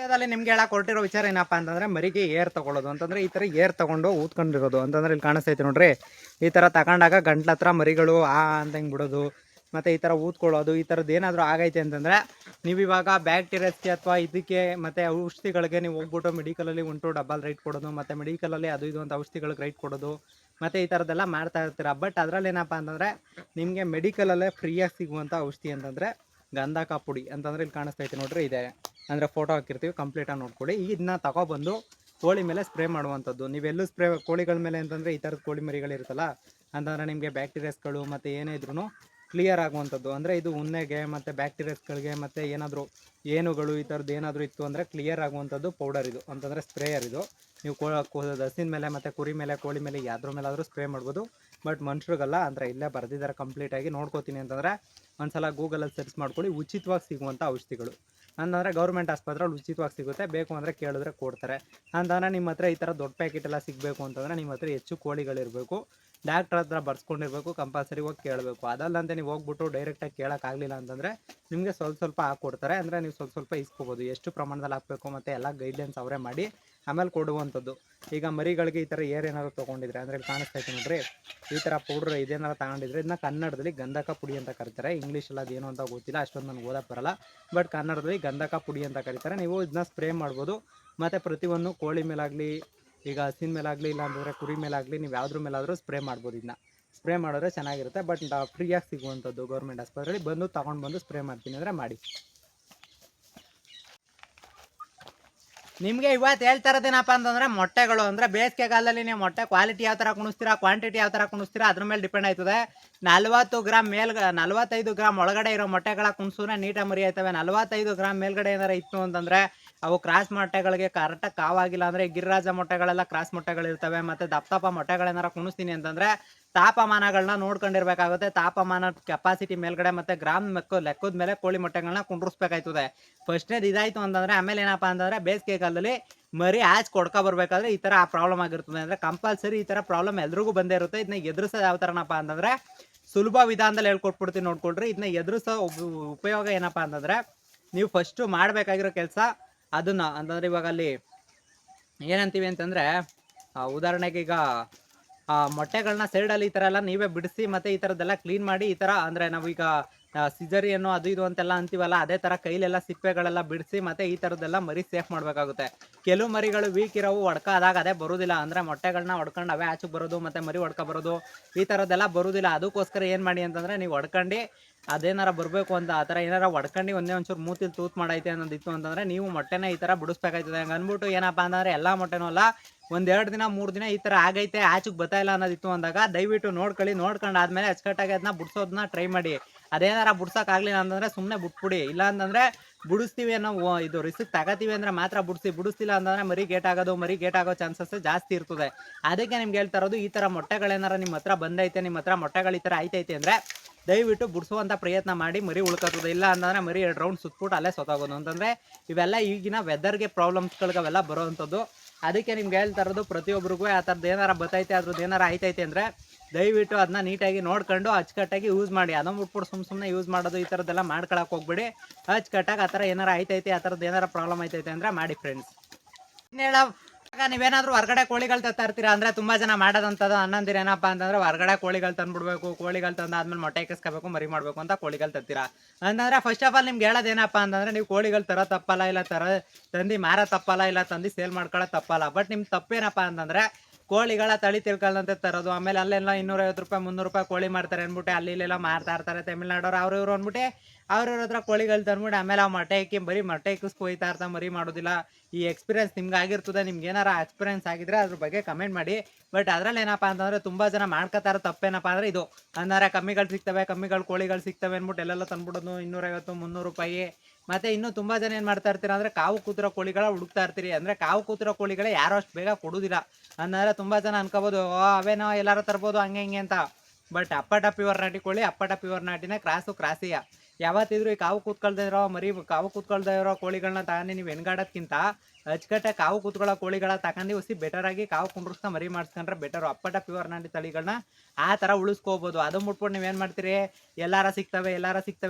ವಿಡಿಯೋದಲ್ಲಿ ನಿಮ್ಗೆ ಹೇಳಕ್ ಹೊರಟಿರೋ ವಿಚಾರ ಏನಪ್ಪಾ ಅಂತಂದ್ರೆ ಮರಿಗೆ ಏರ್ ತಗೊಳ್ಳೋದು ಅಂತಂದ್ರೆ ಈ ತರ ಏರ್ ತಗೊಂಡು ಊದ್ಕೊಂಡಿರೋದು ಅಂತಂದ್ರೆ ಇಲ್ಲಿ ಕಾಣಿಸ್ತೈತೆ ನೋಡ್ರಿ. ಈ ತರ ತಗೊಂಡಾಗ ಗಂಟ್ಲ ಹತ್ರ ಮರಿಗಳು ಅಂತ ಹಿಂಗ್ ಬಿಡೋದು ಮತ್ತೆ ಈ ತರ ಊದ್ಕೊಳ್ಳೋದು. ಈ ತರದ್ದು ಏನಾದ್ರು ಆಗೈತೆ ಅಂತಂದ್ರೆ ನೀವು ಇವಾಗ ಬ್ಯಾಕ್ಟೀರಿಯಾಸ್ಗೆ ಅಥವಾ ಇದಕ್ಕೆ ಮತ್ತೆ ಔಷಧಿಗಳಿಗೆ ನೀವು ಹೋಗ್ಬಿಟ್ಟು ಮೆಡಿಕಲಲ್ಲಿ ಉಂಟು ಡಬಲ್ ರೈಟ್ ಕೊಡೋದು ಮತ್ತೆ ಮೆಡಿಕಲಲ್ಲಿ ಅದು ಇದು ಅಂತ ಔಷಧಿಗಳಿಗೆ ರೈಟ್ ಕೊಡೋದು ಮತ್ತೆ ಈ ಥರದ್ದೆಲ್ಲ ಮಾಡ್ತಾ ಇರ್ತೀರ. ಬಟ್ ಅದರಲ್ಲಿ ಏನಪ್ಪಾ ಅಂತಂದ್ರೆ ನಿಮಗೆ ಮೆಡಿಕಲಲ್ಲೇ ಫ್ರೀಯಾಗಿ ಸಿಗುವಂಥ ಔಷಧಿ ಅಂತಂದ್ರೆ ಗಂಧಕ ಪುಡಿ ಅಂತಂದ್ರೆ ಇಲ್ಲಿ ಕಾಣಿಸ್ತೈತೆ ನೋಡ್ರಿ. ಇದೆ ಅಂದರೆ ಫೋಟೋ ಹಾಕಿರ್ತೀವಿ, ಕಂಪ್ಲೀಟಾಗಿ ನೋಡ್ಕೊಳ್ಳಿ. ಇದನ್ನ ತಗೊಬಂದು ಕೋಳಿ ಮೇಲೆ ಸ್ಪ್ರೇ ಮಾಡುವಂಥದ್ದು. ನೀವೆಲ್ಲೂ ಸ್ಪ್ರೇ ಕೋಳಿಗಳ ಮೇಲೆ ಅಂತಂದರೆ ಈ ಥರದ ಕೋಳಿ ಮರಿಗಳಿರುತ್ತಲ್ಲ ಅಂತಂದರೆ ನಿಮಗೆ ಬ್ಯಾಕ್ಟೀರಿಯಾಸ್ಗಳು ಮತ್ತು ಏನೇ ಇದ್ರೂ ಕ್ಲಿಯರ್ ಆಗುವಂಥದ್ದು. ಅಂದರೆ ಇದು ಉನ್ನೆಗೆ ಮತ್ತು ಬ್ಯಾಕ್ಟೀರಿಯಾಸ್ಗಳಿಗೆ ಮತ್ತು ಏನಾದರೂ ಏನುಗಳು ಈ ಥರದ್ದು ಏನಾದರೂ ಇತ್ತು ಅಂದರೆ ಕ್ಲಿಯರ್ ಆಗುವಂಥದ್ದು ಪೌಡರ್ ಇದು ಅಂತಂದರೆ ಸ್ಪ್ರೇಯರ್ ಇದು. ನೀವು ಹಸಿನ ಮೇಲೆ ಮತ್ತು ಕುರಿ ಮೇಲೆ ಕೋಳಿ ಮೇಲೆ ಯಾವ್ದ್ರ ಮೇಲಾದರೂ ಸ್ಪ್ರೇ ಮಾಡ್ಬೋದು. ಬಟ್ ಮನುಷ್ಯರಿಗಲ್ಲ. ಅಂದರೆ ಇಲ್ಲೇ ಬರೆದಿದ್ದಾರೆ ಕಂಪ್ಲೀಟಾಗಿ. ನೋಡ್ಕೋತೀನಿ ಅಂತಂದರೆ ಒಂದ್ಸಲ ಗೂಗಲಲ್ಲಿ ಸರ್ಚ್ ಮಾಡ್ಕೊಳ್ಳಿ. ಉಚಿತವಾಗಿ ಸಿಗುವಂಥ ಔಷಧಿಗಳು ಅಂತಂದರೆ ಗೌರ್ಮೆಂಟ್ ಆಸ್ಪತ್ರೆಯಲ್ಲಿ ಉಚಿತವಾಗಿ ಸಿಗುತ್ತೆ. ಬೇಕು ಅಂದರೆ ಕೇಳಿದ್ರೆ ಕೊಡ್ತಾರೆ. ಅಂತಂದರೆ ನಿಮ್ಮ ಹತ್ರ ಈ ಥರ ದೊಡ್ಡ ಪ್ಯಾಕೆಟ್ ಎಲ್ಲ ಸಿಗಬೇಕು ಅಂತಂದರೆ ನಿಮ್ಮ ಹತ್ರ ಹೆಚ್ಚು ಕೋಳಿಗಳಿರಬೇಕು. ಡಾಕ್ಟ್ರ್ ಹತ್ರ ಬರ್ಸ್ಕೊಂಡಿರ್ಬೇಕು. ಕಂಪಲ್ಸರಿ ಹೋಗಿ ಕೇಳಬೇಕು. ಅದಲ್ಲಂತೆ ನೀವು ಹೋಗ್ಬಿಟ್ಟು ಡೈರೆಕ್ಟಾಗಿ ಕೇಳೋಕ್ಕಾಗಲಿಲ್ಲ ಅಂತಂದರೆ ನಿಮಗೆ ಸ್ವಲ್ಪ ಹಾಕ್ಕೊಡ್ತಾರೆ. ಅಂದರೆ ನೀವು ಸ್ವಲ್ಪ ಇಸ್ಕೋಬೋದು. ಎಷ್ಟು ಪ್ರಮಾಣದಲ್ಲಿ ಹಾಕಬೇಕು ಮತ್ತು ಎಲ್ಲ ಗೈಡ್ಲೈನ್ಸ್ ಅವರೇ ಮಾಡಿ ಆಮೇಲೆ ಕೊಡುವಂಥದ್ದು. ಈಗ ಮರಿಗಳಿಗೆ ಈ ಥರ ಏನಾದ್ರು ತೊಗೊಂಡಿದ್ರೆ ಅಂದರೆ ಇಲ್ಲಿ ಕಾಣಿಸ್ತೈತೆ ನೋಡ್ರಿ. ಈ ಥರ ಪೌಡ್ರ್ ಇದೇನಾದ್ರು ತಗೊಂಡಿದ್ರೆ ಇದನ್ನ ಕನ್ನಡದಲ್ಲಿ ಗಂಧಕ ಪುಡಿ ಅಂತ ಕರೀತಾರೆ. ಇಂಗ್ಲೀಷಲ್ಲಿ ಅದೇನು ಅಂತ ಗೊತ್ತಿಲ್ಲ, ಅಷ್ಟೊಂದು ನನಗೆ ಓದಕ್ಕೆ ಬರಲ್ಲ. ಬಟ್ ಕನ್ನಡದಲ್ಲಿ ಗಂಧಕ ಪುಡಿ ಅಂತ ಕರೀತಾರೆ. ನೀವು ಇದನ್ನ ಸ್ಪ್ರೇ ಮಾಡ್ಬೋದು. ಮತ್ತು ಪ್ರತಿಯೊಂದು ಕೋಳಿ ಮೇಲಾಗಲಿ, ಈಗ ಹಸಿನ ಮೇಲಾಗಲಿ, ಇಲ್ಲಾಂತಂದರೆ ಕುರಿ ಮೇಲಾಗಲಿ, ನೀವು ಯಾವುದ್ರ ಮೇಲಾದರೂ ಸ್ಪ್ರೇ ಮಾಡ್ಬೋದು. ಇದನ್ನ ಸ್ಪ್ರೇ ಮಾಡಿದ್ರೆ ಚೆನ್ನಾಗಿರುತ್ತೆ. ಬಟ್ ಫ್ರೀಯಾಗಿ ಸಿಗುವಂಥದ್ದು ಗೌರ್ಮೆಂಟ್ ಆಸ್ಪತ್ರೆಯಲ್ಲಿ. ಬಂದು ತೊಗೊಂಡು ಸ್ಪ್ರೇ ಮಾಡ್ತೀನಿ ಅಂದರೆ ಮಾಡಿ. ನಿಮಗೆ ಇವತ್ತು ಹೇಳ್ತಾ ಇರೋದೇನಪ್ಪ ಅಂತಂದರೆ ಮೊಟ್ಟೆಗಳು ಅಂದರೆ ಬೇಸಿಗೆಗಾಲದಲ್ಲಿ ನೀವು ಮೊಟ್ಟೆ ಕ್ವಾಲಿಟಿ ಯಾವ ಥರ ಕುಣಿಸ್ತೀರಾ, ಕ್ವಾಂಟಿಟಿ ಯಾವ ಥರ ಕುಣಿಸ್ತೀರಾ ಅದ್ರ ಮೇಲೆ ಡಿಪೆಂಡ್ ಆಯ್ತದೆ. 40 ಗ್ರಾಮ್ 45 ಗ್ರಾಮ್ ಒಳಗಡೆ ಇರೋ ಮೊಟ್ಟೆಗಳ ಕುಣಿಸಿದ್ರೆ ನೀಟಾಗಿ ಮರಿ ಆಯ್ತವೆ. 45 ಗ್ರಾಮ್ ಮೇಲ್ಗಡೆ ಏನಾರು ಇತ್ತು ಅಂತಂದರೆ ಅವು ಕ್ರಾಸ್ ಮೊಟ್ಟೆಗಳಿಗೆ ಕರೆಕ್ಟಾಗಿ ಕಾವಾಗಿಲ್ಲ ಅಂದರೆ ಗಿರಿರಾಜ ಮೊಟ್ಟೆಗಳೆಲ್ಲ ಕ್ರಾಸ್ ಮೊಟ್ಟೆಗಳಿರ್ತವೆ. ಮತ್ತು ದಪ್ಪ ಮೊಟ್ಟೆಗಳೇನಾರು ಕುಣಿಸ್ತೀನಿ ಅಂತಂದರೆ ತಾಪಮಾನಗಳನ್ನ ನೋಡ್ಕೊಂಡಿರ್ಬೇಕಾಗುತ್ತೆ. ತಾಪಮಾನ ಕೆಪಾಸಿಟಿ ಮೇಲ್ಗಡೆ ಮತ್ತು ಗ್ರಾಮ್ ಲೆಕ್ಕದ ಮೇಲೆ ಕೋಳಿ ಮೊಟ್ಟೆಗಳನ್ನ ಕುಂಡ್ರಿಸ್ಬೇಕಾಯ್ತದೆ. ಫಸ್ಟ್ನೇದು ಇದಾಯಿತು ಅಂತಂದರೆ ಆಮೇಲೆ ಏನಪ್ಪ ಅಂತಂದರೆ ಬೇಸಿಗೆ ಕಾಲದಲ್ಲಿ ಮರಿ ಆಚ್ ಕೊಡ್ಕೊ ಬರ್ಬೇಕಾದ್ರೆ ಈ ಥರ ಆ ಪ್ರಾಬ್ಲಮ್ ಆಗಿರ್ತದೆ. ಅಂದರೆ ಕಂಪಲ್ಸರಿ ಈ ಥರ ಪ್ರಾಬ್ಲಮ್ ಎಲ್ರಿಗೂ ಬಂದೇ ಇರುತ್ತೆ. ಇದನ್ನ ಎದುರಿಸೋದು ಯಾವ ಥರನಪ್ಪ ಅಂತಂದರೆ ಸುಲಭ ವಿಧಾನದಲ್ಲಿ ಹೇಳ್ಕೊಟ್ಬಿಡ್ತೀನಿ ನೋಡ್ಕೊಳ್ರಿ. ಇದನ್ನ ಎದುರಿಸೋ ಉಪಯೋಗ ಏನಪ್ಪ ಅಂತಂದರೆ ನೀವು ಫಸ್ಟು ಮಾಡಬೇಕಾಗಿರೋ ಕೆಲಸ ಅದನ್ನು ಅಂತಂದರೆ ಇವಾಗ ಅಲ್ಲಿ ಏನಂತೀವಿ ಅಂತಂದರೆ ಉದಾಹರಣೆಗೆ ಈಗ ಮೊಟ್ಟೆಗಳನ್ನ ಸೈಡಲ್ಲಿ ಈ ಥರ ಎಲ್ಲ ನೀವೇ ಬಿಡಿಸಿ ಮತ್ತು ಈ ಥರದ್ದೆಲ್ಲ ಕ್ಲೀನ್ ಮಾಡಿ ಈ ಥರ ಅಂದರೆ ನಾವೀಗ ಸಿಜರಿಯನ್ನು ಅದು ಇದು ಅಂತೆಲ್ಲ ಅಂತೀವಲ್ಲ ಅದೇ ಥರ ಕೈಲೆಲ್ಲ ಸಿಪ್ಪೆಗಳೆಲ್ಲ ಬಿಡಿಸಿ ಮತ್ತು ಈ ಥರದ್ದೆಲ್ಲ ಮರಿ ಸೇಫ್ ಮಾಡಬೇಕಾಗುತ್ತೆ. ಕೆಲವು ಮರಿಗಳು ವೀಕ್ ಇರೋವು ಆದಾಗ ಅದೇ ಬರೋದಿಲ್ಲ. ಅಂದರೆ ಮೊಟ್ಟೆಗಳನ್ನ ಹೊಡ್ಕೊಂಡು ಅವೇ ಆಚೆಗೆ ಬರೋದು ಮತ್ತು ಮರಿ ಬರೋದು ಈ ಥರದ್ದೆಲ್ಲ ಬರೋದಿಲ್ಲ. ಅದಕ್ಕೋಸ್ಕರ ಏನು ಮಾಡಿ ಅಂತಂದರೆ ನೀವು ಹೊಡ್ಕೊಂಡು ಅದೇನಾರ ಬರಬೇಕು ಅಂತ ಆ ಥರ ಏನಾರ ಹೊಡ್ಕೊಂಡು ಒಂಚೂರು ಮೂತಿಲಿ ತೂತ್ ಮಾಡೈತೆ ಅನ್ನೋದಿತ್ತು ಅಂತಂದರೆ ನೀವು ಮೊಟ್ಟೆನ ಈ ಥರ ಬಿಡಿಸ್ಬೇಕಾಯ್ತದೆ. ಹಂಗೆ ಅಂದ್ಬಿಟ್ಟು ಏನಪ್ಪ ಅಂತಂದರೆ ಎಲ್ಲ ಮೊಟ್ಟೆನೂ ಅಲ್ಲ, 1-2 ದಿನ 3 ದಿನ ಈ ಥರ ಆಗೈತೆ ಆಚೆಗೆ ಬರ್ತಾಯಿಲ್ಲ ಅನ್ನೋದಿತ್ತು ಅಂದಾಗ ದಯವಿಟ್ಟು ನೋಡ್ಕೊಂಡು ಆದಮೇಲೆ ಅಚ್ಚುಕಟ್ಟಾಗಿ ಅದನ್ನ ಬಿಡಿಸೋದನ್ನ ಟ್ರೈ ಮಾಡಿ. ಅದೇನಾರ ಬಿಡ್ಸೋಕ್ಕಾಗಲಿಲ್ಲ ಅಂತಂದರೆ ಸುಮ್ಮನೆ ಬಿಟ್ಬಿಡಿ. ಇಲ್ಲ ಅಂತಂದರೆ ಬಿಡಿಸ್ತೀವಿ ಅನ್ನೋ ಇದು ರಿಸ್ಕ್ ತಗೋತೀವಿ ಅಂದರೆ ಮಾತ್ರ ಬಿಡಿಸ್ತಿಲ್ಲ ಅಂತಂದರೆ ಮರಿ ಗೇಟ್ ಆಗೋ ಚಾನ್ಸಸ್ ಜಾಸ್ತಿ ಇರ್ತದೆ. ಅದಕ್ಕೆ ನಿಮ್ಗೆ ಹೇಳ್ತಾ ಇರೋದು ಈ ಥರ ಮೊಟ್ಟೆಗಳೇನಾರ ನಿಮ್ಮ ಹತ್ರ ಬಂದೈತೆ, ನಿಮ್ಮ ಹತ್ರ ಮೊಟ್ಟೆಗಳು ಈ ಥರ ಐತೈತೆ ಅಂದರೆ ದಯವಿಟ್ಟು ಬಿಡಿಸುವಂಥ ಪ್ರಯತ್ನ ಮಾಡಿ. ಮರಿ ಉಳ್ಕೋತದೆ. ಇಲ್ಲ ಅಂತಂದರೆ ಮರಿ 2 ರೌಂಡ್ ಸುತ್ಬಿಟ್ಟು ಅಲ್ಲೇ ಸೊತ್ತಾಗೋದು. ಅಂತಂದರೆ ಇವೆಲ್ಲ ಈಗಿನ ವೆದರ್ಗೆ ಪ್ರಾಬ್ಲಮ್ಸ್ಗಳಿಗೆ ಅವೆಲ್ಲ ಬರೋವಂಥದ್ದು. ಅದಕ್ಕೆ ನಿಮ್ಗೆ ಹೇಳ್ತಾ ಇರೋದು ಪ್ರತಿಯೊಬ್ಬರಿಗೂ ಆ ಥರದ್ದು ಏನಾರ ಬತ್ತೈತೆ ಅದ್ರದ್ದು ಏನಾರ ಐತೈತೆ ಅಂದರೆ ದಯವಿಟ್ಟು ಅದನ್ನ ನೀಟಾಗಿ ನೋಡ್ಕೊಂಡು ಅಚ್ಚುಕಟ್ಟಾಗಿ ಯೂಸ್ ಮಾಡಿ. ಅದನ್ನು ಬಿಟ್ಬಿಟ್ಟು ಸುಮ್ಮನೆ ಯೂಸ್ ಮಾಡೋದು ಈ ಥರದ್ದೆಲ್ಲ ಮಾಡ್ಕೊಳಕ್ಕೆ ಹೋಗ್ಬೇಡಿ. ಅಚ್ಚುಕಟ್ಟಾಗಿ ಆ ಥರ ಏನಾರ ಐತೈತೆ ಆ ಥರದ್ದು ಏನಾರ ಪ್ರಾಬ್ಲಮ್ ಐತೈತೆ ಅಂದರೆ ಮಾಡಿ ಫ್ರೆಂಡ್ಸ್. ನೀವೇನಾದರೂ ಹೊರಗಡೆ ಕೋಳಿಗಳು ತರ್ತೀರಾ ಅಂದರೆ ತುಂಬ ಜನ ಮಾಡೋದಂಥದ್ದು ಅನ್ನಂದಿರ ಏನಪ್ಪ ಅಂತಂದರೆ ಹೊರಗಡೆ ಕೋಳಿಗಳು ತಂದುಬಿಡ್ಬೇಕು, ಕೋಳಿಗಳು ತಂದಾದ್ಮೇಲೆ ಮೊಟ್ಟೆ ಇಕ್ಕಿಸ್ಕೋಬೇಕು, ಮರಿ ಮಾಡಬೇಕು ಅಂತ ಕೋಳಿಗಳು ತರ್ತೀರಾ ಅಂತಂದರೆ ಫಸ್ಟ್ ಆಫ್ ಆಲ್ ನಿಮ್ಗೆ ಹೇಳೋದೇನಪ್ಪ ಅಂತಂದರೆ ನೀವು ಕೋಳಿಗಳು ತರೋ ತಪ್ಪಲ್ಲ, ಇಲ್ಲ ತಂದು ಮಾರ ತಪ್ಪಲ್ಲ, ಇಲ್ಲ ತಂದು ಸೇಲ್ ಮಾಡ್ಕೊಳ್ಳೋ ತಪ್ಪಲ್ಲ. ಬಟ್ ನಿಮ್ಮ ತಪ್ಪೇನಪ್ಪ ಅಂತಂದರೆ ಕೋಳಿಗಳ ತಳಿ ತಿಳ್ಕೊಳ್ಳಂತೆ ತರೋದು. ಆಮೇಲೆ ಅಲ್ಲೆಲ್ಲ 250 ರೂಪಾಯಿ 300 ರೂಪಾಯಿ ಕೋಳಿ ಮಾಡ್ತಾರೆ ಅಂದ್ಬಿಟ್ಟು ಅಲ್ಲಿ ಇಲ್ಲೆಲ್ಲ ಮಾರ್ತಾ ಇರ್ತಾರೆ ತಮಿಳ್ನಾಡವ್ರು. ಅವ್ರವ್ರು ಅಂದ್ಬಿಟ್ಟು ಅವ್ರವ್ರ ಹತ್ರ ಕೋಳಿಗಳು ತಂದ್ಬಿಟ್ಟು ಆಮೇಲೆ ಆ ಮೊಟ್ಟೆ ಇಕ್ಕಿಸ್ಕೊ ಹೋಯ್ತಾ ಇರ್ತಾ ಮರಿ ಮಾಡೋದಿಲ್ಲ. ಈ ಎಕ್ಸ್ಪೀರಿಯನ್ಸ್ ನಿಮ್ಗೆ ಆಗಿರ್ತದೆ. ನಿಮ್ಗೆ ಏನಾರ ಎಕ್ಸ್ಪೀರಿಯನ್ಸ್ ಆಗಿದ್ರೆ ಅದ್ರ ಬಗ್ಗೆ ಕಮೆಂಟ್ ಮಾಡಿ. ಬಟ್ ಅದರಲ್ಲಿ ಏನಪ್ಪ ಅಂತಂದರೆ ತುಂಬ ಜನ ಮಾಡ್ಕೋತಾರೆ ತಪ್ಪೇನಪ್ಪ ಅಂದರೆ ಇದು ಅಂದರೆ ಕಮ್ಮಿಗಳು ಕೋಳಿಗಳು ಸಿಗ್ತವೆ ಅಂದ್ಬಿಟ್ಟು ಎಲ್ಲೆಲ್ಲ ತಂದ್ಬಿಡೋದು 250 300 ರೂಪಾಯಿ. ಮತ್ತು ಇನ್ನೂ ತುಂಬ ಜನ ಏನು ಮಾಡ್ತಾ ಇರ್ತೀರ ಅಂದರೆ ಕಾವು ಕೂತಿರೋ ಕೋಳಿಗಳ ಹುಡುಕ್ತಾ ಇರ್ತೀರಿ. ಅಂದರೆ ಕಾವು ಕೂತಿರೋ ಕೋಳಿಗಳೇ ಯಾರೋ ಅಷ್ಟು ಬೇಗ ಕೊಡೋದಿಲ್ಲ. ಅಂದರೆ ತುಂಬ ಜನ ಅನ್ಕೋಬೋದು ಅವೇನೋ ಎಲ್ಲಾರು ತರ್ಬೋದು ಹಂಗೆ ಹಿಂಗೆ ಅಂತ. ಬಟ್ ಅಪ್ಪಟ ಪ್ಯೂರ್ ನಾಟಿ ಕೋಳಿ, ಅಪ್ಪಟ ಪ್ಯೂರ್ ನಾಟಿನೇ ಕ್ರಾಸಿಯ. ಯಾವತ್ತಿದ್ರು ಈ ಕಾವು ಕೂತ್ಕೊಳ್ತಾ ಇರೋ ಕಾವು ಕೂತ್ಕೊಳ್ತಾ ಇರೋ ಕೋಳಿಗಳನ್ನ ತಗೊಂಡು ನೀವು ಹೆಣ್ಗಾಡೋದ್ಕಿಂತ ಅಚ್ಚುಕಟ್ಟೆ ಕಾವು ಕೂತ್ಕೊಳ್ಳೋ ಕೋಳಿಗಳ ತಗೊಂಡು ಹುಸಿ ಬೆಟರ್ ಆಗಿ ಕಾವು ಕುಂಡ್ರಸ್ತಾ ಮರಿ ಮಾಡಿಸ್ಕೊಂಡ್ರೆ ಬೆಟರ್. ಅಪ್ಪಟ ಪ್ಯೂರ್ ನಾಟಿ ತಳಿಗಳನ್ನ ಆ ಥರ ಉಳಿಸ್ಕೋಬೋದು. ಅದು ಮುಟ್ಬಿಟ್ಟು ನೀವೇನು ಮಾಡ್ತೀರಿ, ಎಲ್ಲಾರ ಸಿಗ್ತವೆ